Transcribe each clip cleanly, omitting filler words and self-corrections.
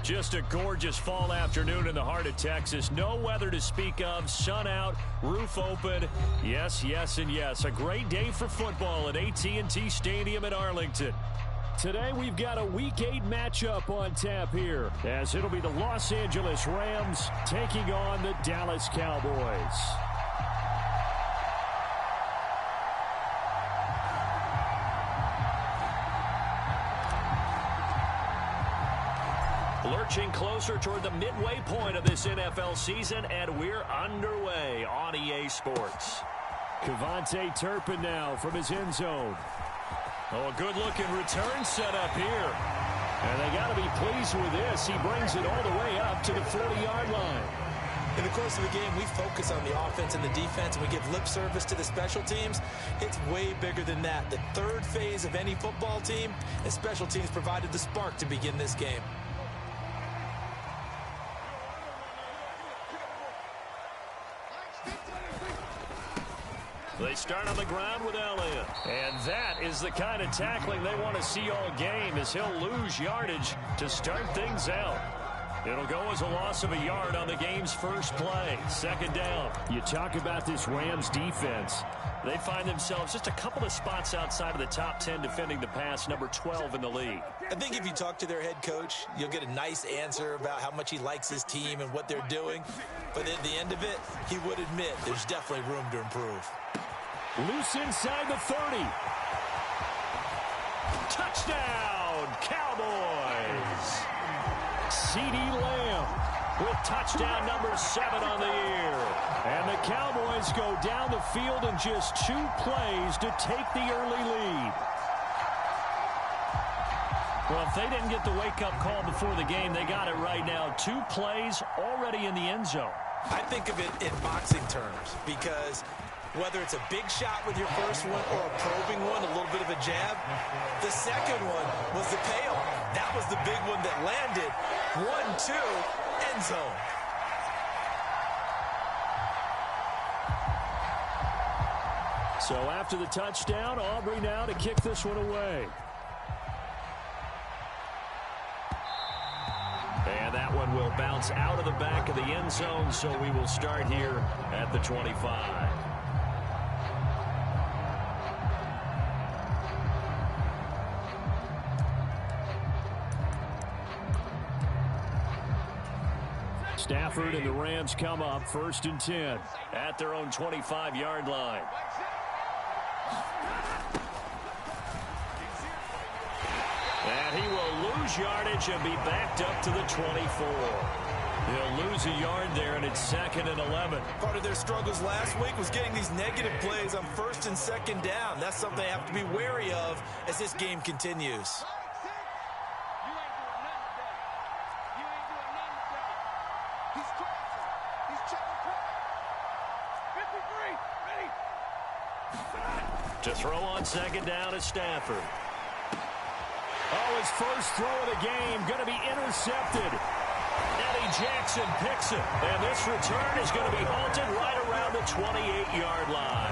Just a gorgeous fall afternoon in the heart of Texas. No weather to speak of. Sun out, roof open. Yes, yes, and yes. A great day for football at AT&T Stadium in Arlington. Today we've got a Week 8 matchup on tap here, as it'll be the Los Angeles Rams taking on the Dallas Cowboys. Lurching closer toward the midway point of this NFL season, and we're underway on EA Sports. KaVontae Turpin now from his end zone. Oh, a good-looking return set up here. And they got to be pleased with this. He brings it all the way up to the 40-yard line. In the course of the game, we focus on the offense and the defense, and we give lip service to the special teams. It's way bigger than that. The third phase of any football team, and special teams provided the spark to begin this game. They start on the ground with Elliott. And that is the kind of tackling they want to see all game, as he'll lose yardage to start things out. It'll go as a loss of a yard on the game's first play. Second down. You talk about this Rams defense. They find themselves just a couple of spots outside of the top 10 defending the pass, number 12 in the league. I think if you talk to their head coach, you'll get a nice answer about how much he likes his team and what they're doing. But at the end of it, he would admit there's definitely room to improve. Loose inside the 30. Touchdown, Cowboys! CeeDee Lamb with touchdown number 7 on the year. And the Cowboys go down the field in just 2 plays to take the early lead. Well, if they didn't get the wake-up call before the game, they got it right now. 2 plays already in the end zone. I think of it in boxing terms, because whether it's a big shot with your first one or a probing one, a little bit of a jab, the second one was the payoff. That was the big one that landed. 1-2, end zone. So after the touchdown, Aubrey now to kick this one away. And that one will bounce out of the back of the end zone, so we will start here at the 25. Stafford and the Rams come up 1st and 10 at their own 25-yard line. And he will lose yardage and be backed up to the 24. He'll lose a yard there, and it's 2nd and 11. Part of their struggles last week was getting these negative plays on 1st and 2nd down. That's something they have to be wary of as this game continues. To throw on 2nd down is Stafford. Oh, his first throw of the game going to be intercepted. Eddie Jackson picks it. And this return is going to be halted right around the 28-yard line.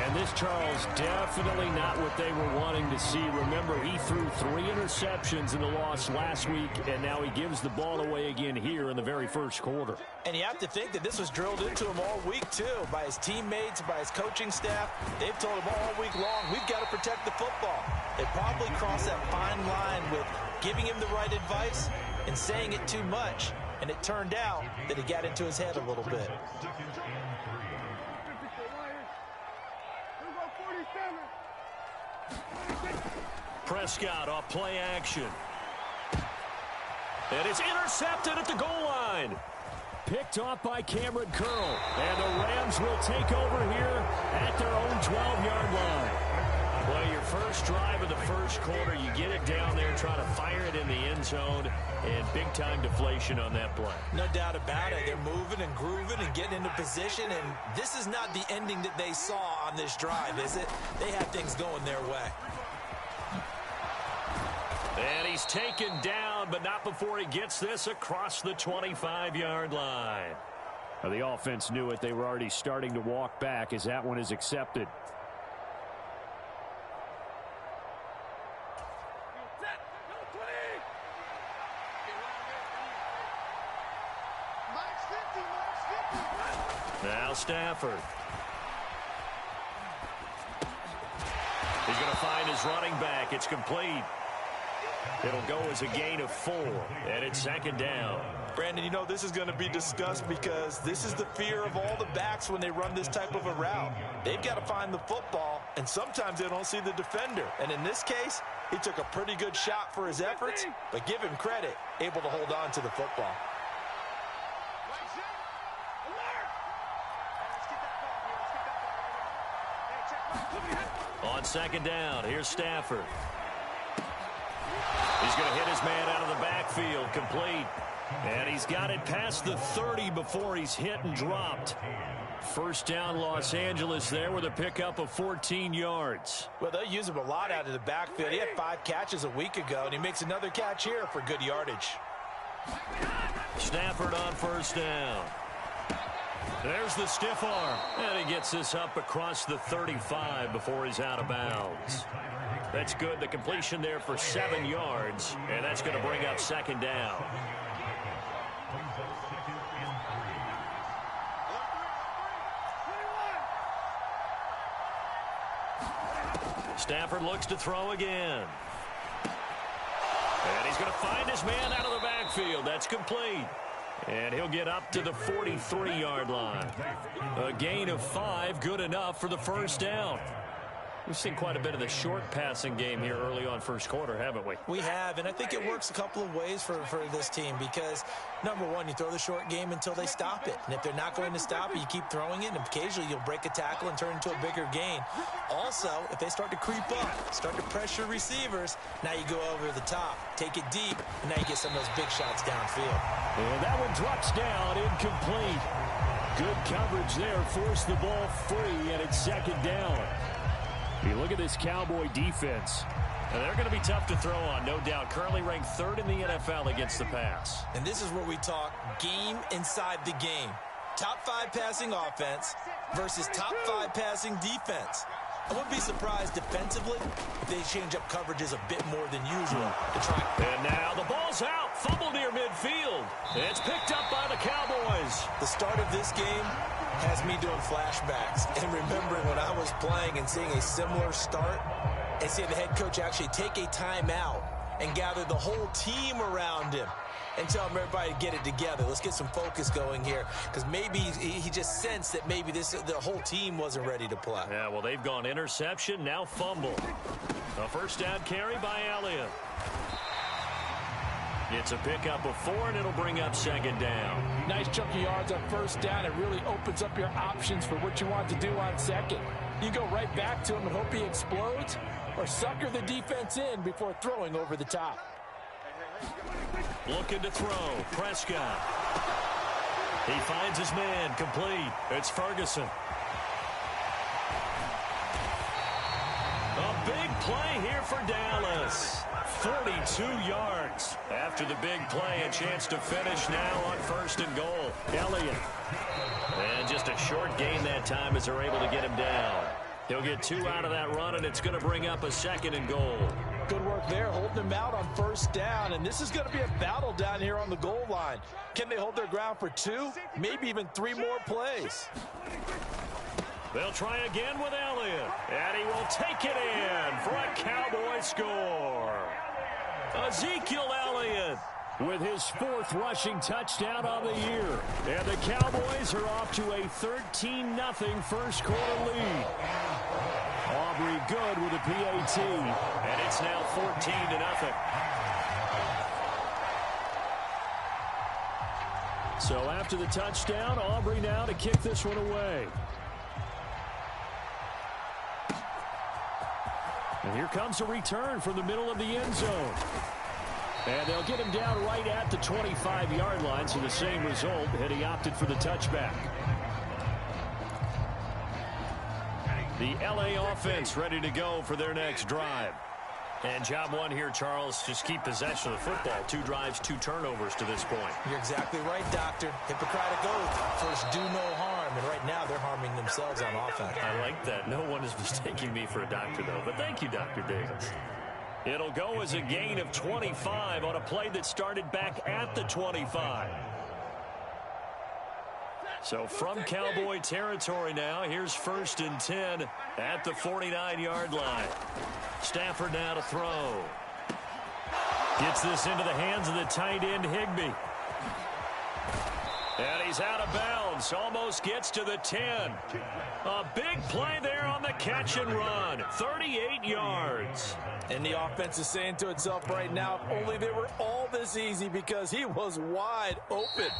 And this, Charles, definitely not what they were wanting to see. Remember, he threw 3 interceptions in the loss last week, and now he gives the ball away again here in the very first quarter. And you have to think that this was drilled into him all week, too, by his teammates, by his coaching staff. They've told him all week long, we've got to protect the football. They probably crossed that fine line with giving him the right advice and saying it too much. And it turned out that it got into his head a little bit. Prescott off play action. And it's intercepted at the goal line. Picked off by Cameron Curl. And the Rams will take over here at their own 12-yard line. Well, your first drive of the first quarter, you get it down there, try to fire it in the end zone, and big-time deflation on that play. No doubt about it. They're moving and grooving and getting into position, and this is not the ending that they saw on this drive, is it? They had things going their way. And he's taken down, but not before he gets this across the 25-yard line. Well, the offense knew it. They were already starting to walk back as that one is accepted. Now Stafford. He's going to find his running back. It's complete. It'll go as a gain of 4, and it's second down. Brandon, you know this is going to be discussed because this is the fear of all the backs when they run this type of a route. They've got to find the football, and sometimes they don't see the defender. And in this case, he took a pretty good shot for his efforts, but give him credit, able to hold on to the football. On second down, here's Stafford. He's going to hit his man out of the backfield, complete. And he's got it past the 30 before he's hit and dropped. First down, Los Angeles there with a pickup of 14 yards. Well, they use him a lot out of the backfield. He had 5 catches a week ago, and he makes another catch here for good yardage. Stafford on first down. There's the stiff arm. And he gets this up across the 35 before he's out of bounds. That's good. The completion there for 7 yards. And that's going to bring up second down. Stafford looks to throw again. And he's going to find his man out of the backfield. That's complete. And he'll get up to the 43-yard line. A gain of 5, good enough for the first down. We've seen quite a bit of the short passing game here early on first quarter, haven't we? We have, and I think it works a couple of ways for this team because, number one, you throw the short game until they stop it. And if they're not going to stop it, you keep throwing it, and occasionally you'll break a tackle and turn into a bigger gain. Also, if they start to creep up, start to pressure receivers, now you go over the top, take it deep, and now you get some of those big shots downfield. And that one drops down, incomplete. Good coverage there, forced the ball free, and it's second down. You look at this Cowboy defense. And they're going to be tough to throw on, no doubt. Currently ranked 3rd in the NFL against the pass. And this is where we talk game inside the game. Top 5 passing offense versus top 5 passing defense. I wouldn't be surprised defensively if they change up coverages a bit more than usual to try. And now the ball's out. Fumble near midfield. It's picked up by the Cowboys. The start of this game has me doing flashbacks and remembering when I was playing and seeing a similar start and seeing the head coach actually take a timeout and gather the whole team around him and tell him everybody to get it together. Let's get some focus going here because maybe he just sensed that maybe the whole team wasn't ready to play. Yeah, well, they've gone interception, now fumble. A first down carry by Elliott. It's a pickup of 4, and it'll bring up second down. Nice chunky yards on first down. It really opens up your options for what you want to do on second. You go right back to him and hope he explodes, or sucker the defense in before throwing over the top. Looking to throw. Prescott. He finds his man. Complete. It's Ferguson. A big play here for Dallas. 42 yards. After the big play, a chance to finish now on 1st and goal. Elliott. And just a short gain that time as they're able to get him down. He'll get 2 out of that run, and it's going to bring up a 2nd and goal. Good work there, holding them out on first down, and this is going to be a battle down here on the goal line. Can they hold their ground for 2, maybe even 3 more plays? They'll try again with Elliott, and he will take it in for a Cowboy score. Ezekiel Elliott with his 4th rushing touchdown on the year. And the Cowboys are off to a 13-0 first quarter lead. Aubrey good with a PAT. And it's now 14-0. So after the touchdown, Aubrey now to kick this one away. And here comes a return from the middle of the end zone. And they'll get him down right at the 25-yard line, so the same result, and he opted for the touchback. The LA offense ready to go for their next drive. And job 1 here, Charles, just keep possession of the football. 2 drives, 2 turnovers to this point. You're exactly right, Doctor. Hippocratic oath. First, do no harm. And right now, they're harming themselves on offense. I like that. No one is mistaking me for a doctor, though. But thank you, Dr. Davis. It'll go as a gain of 25 on a play that started back at the 25. So from Cowboy territory now, here's 1st and 10 at the 49-yard line. Stafford now to throw. Gets this into the hands of the tight end, Higbee. And he's out of bounds. Almost gets to the 10. A big play there on the catch and run. 38 yards. And the offense is saying to itself right now, if only they were all this easy, because he was wide open.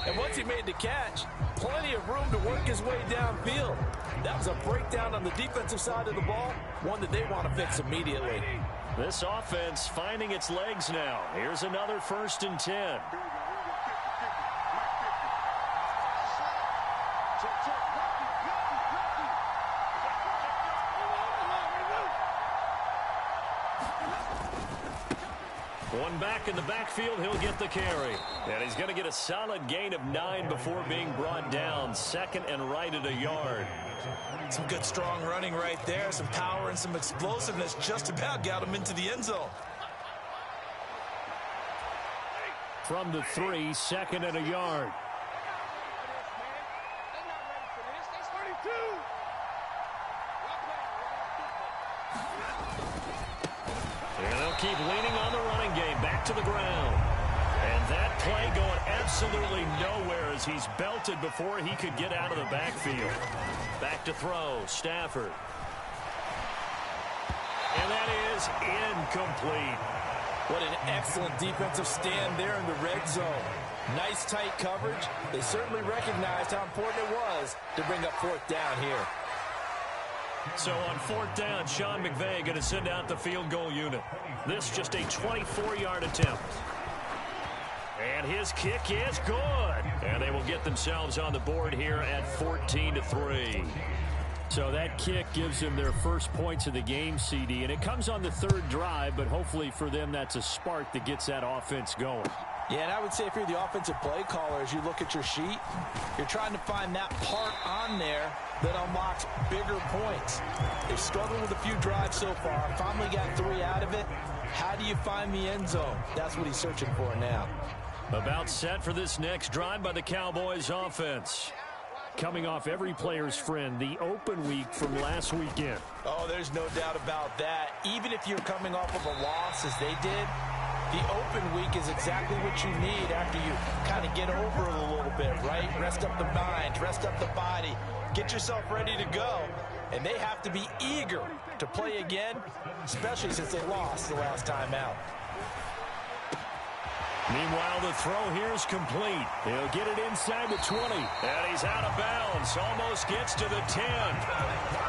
And once he made the catch, plenty of room to work his way downfield. That was a breakdown on the defensive side of the ball, one that they want to fix immediately. This offense finding its legs now. Here's another 1st and 10. One back in the backfield, he'll get the carry. And he's going to get a solid gain of 9 before being brought down. 2nd and right at a yard. Some good strong running right there. Some power and some explosiveness. Just about got him into the end zone. From the 3, 2nd and a yard. And they'll keep leaning on the running game. Back to the ground. And that play going absolutely nowhere as he's belted before he could get out of the backfield. Back to throw. Stafford. And that is incomplete. What an excellent defensive stand there in the red zone. Nice tight coverage. They certainly recognized how important it was to bring up 4th down here. So on 4th down, Sean McVay going to send out the field goal unit. This just a 24-yard attempt. And his kick is good. And they will get themselves on the board here at 14-3. So that kick gives them their first points of the game, CD. And it comes on the 3rd drive, but hopefully for them that's a spark that gets that offense going. Yeah, and I would say if you're the offensive play caller, as you look at your sheet, you're trying to find that part on there that unlocks bigger points. They've struggled with a few drives so far. Finally got 3 out of it. How do you find the end zone? That's what he's searching for now. About set for this next drive by the Cowboys offense. Coming off every player's friend, the open week from last weekend. Oh, there's no doubt about that. Even if you're coming off of a loss as they did, the open week is exactly what you need after you kind of get over it a little bit, right? Rest up the mind, rest up the body, get yourself ready to go. And they have to be eager to play again, especially since they lost the last time out. Meanwhile, the throw here is complete. He'll get it inside the 20. And he's out of bounds. Almost gets to the 10.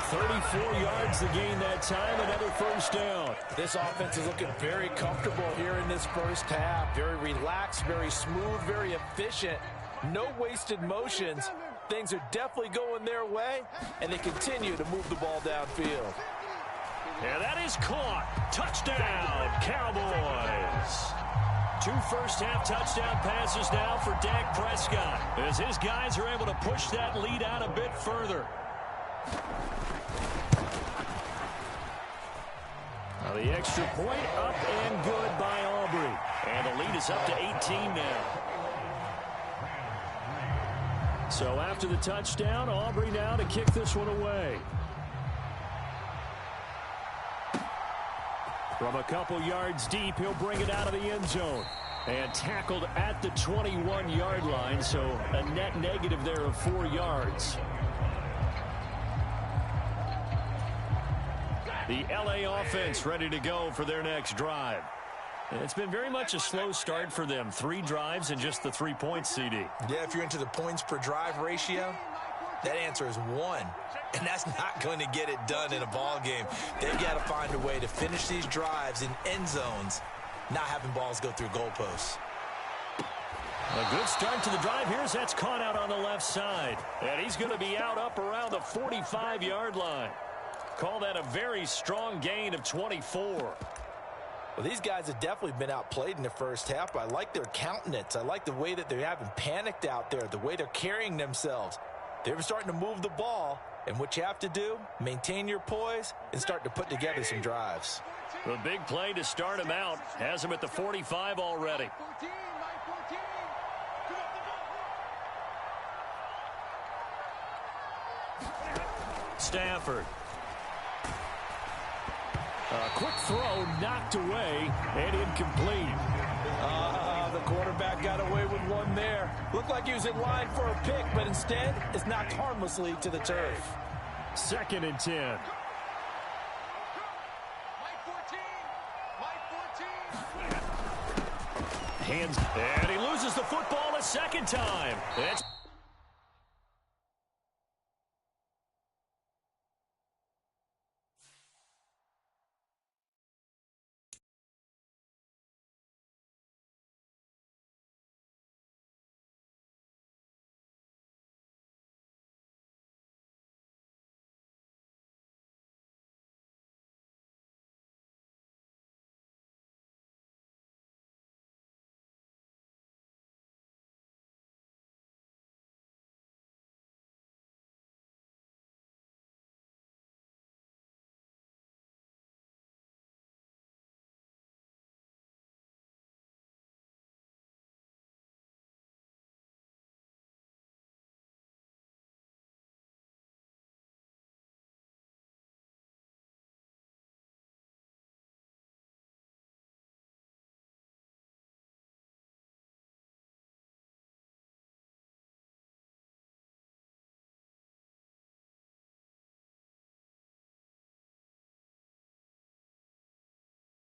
34 yards to gain that time. Another 1st down. This offense is looking very comfortable here in this first half. Very relaxed, very smooth, very efficient. No wasted motions. Things are definitely going their way, and they continue to move the ball downfield. And that is caught. Touchdown, Cowboys. 2 first-half touchdown passes now for Dak Prescott as his guys are able to push that lead out a bit further. Now the extra point up and good by Aubrey. And the lead is up to 18 now. So after the touchdown, Aubrey now to kick this one away. From a couple yards deep, he'll bring it out of the end zone. And tackled at the 21-yard line, so a net negative there of 4 yards. The LA offense ready to go for their next drive. And it's been very much a slow start for them. 3 drives and just the 3 points, CD. Yeah, if you're into the points per drive ratio, that answer is 1. And that's not going to get it done in a ball game. They've got to find a way to finish these drives in end zones, not having balls go through goalposts. A good start to the drive here as that's caught out on the left side. And he's going to be out up around the 45-yard line. Call that a very strong gain of 24. Well, these guys have definitely been outplayed in the first half. I like their countenance. I like the way that they haven't panicked out there, the way they're carrying themselves. They're starting to move the ball. And what you have to do, maintain your poise and start to put together some drives. The big play to start him out has him at the 45 already. Stafford. Quick throw knocked away and incomplete. The quarterback got away with one there. Looked like he was in line for a pick, but instead it's knocked harmlessly to the turf. 2nd and 10. And he loses the football a second time. It's